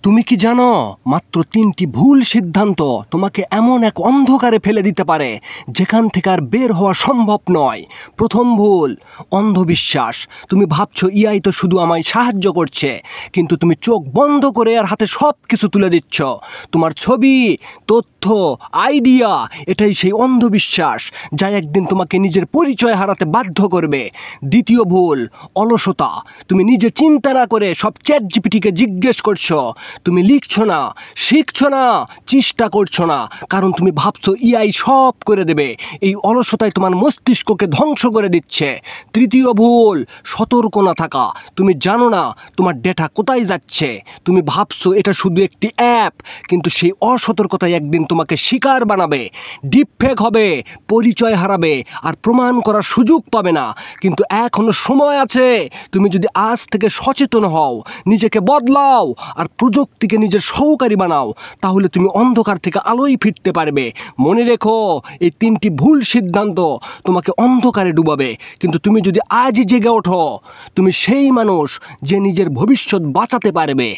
তুমি কি জানো মাত্র 3টি ভুল সিদ্ধান্ত তোমাকে এমন এক অন্ধকারে ফেলে দিতে পারে যেখান থেকে আর বের হওয়া সম্ভব নয়। প্রথম ভুল, অন্ধবিশ্বাস। তুমি ভাবছো এআই তো শুধু আমায় সাহায্য করছে, কিন্তু তুমি চোখ বন্ধ করে আর হাতে সব কিছু তুলে দিচ্ছ। তোমার ছবি, তথ্য, আইডিয়া, এটাই সেই অন্ধবিশ্বাস যা একদিন তোমাকে নিজের পরিচয় হারাতে বাধ্য করবে। দ্বিতীয় ভুল, অলসতা। তুমি নিজে চিন্তা না করে সব চ্যাটজিপিটিকে জিজ্ঞেস করছো। তুমি লিখছো না, শিখছো না, চেষ্টা করছো না, কারণ তুমি ভাবছো এআই সব করে দেবে। এই অলসতায় তোমার মস্তিষ্ককে ধ্বংস করে দিচ্ছে। তৃতীয় ভুল, সতর্ক না থাকা। তুমি জানো না তোমার ডেটা কোথায় যাচ্ছে। তুমি ভাবছো এটা শুধু একটি অ্যাপ, কিন্তু সেই অসতর্কতায় একদিন তোমাকে শিকার বানাবে। ডিপফেক হবে, পরিচয় হারাবে, আর প্রমাণ করার সুযোগ পাবে না। কিন্তু এখনো সময় আছে। তুমি যদি আজ থেকে সচেতন হও, নিজেকে বদলাও, আর প্রযুক্তিকে নিজের সহকারী বানাও, তাহলে তুমি অন্ধকার থেকে আলোয় ফিরতে পারবে। মনে রেখো, এই 3টি ভুল সিদ্ধান্ত তোমাকে অন্ধকারে ডুবাবে, কিন্তু তুমি যদি আজই জেগে ওঠো, তুমি সেই মানুষ যে নিজের ভবিষ্যৎ বাঁচাতে পারবে।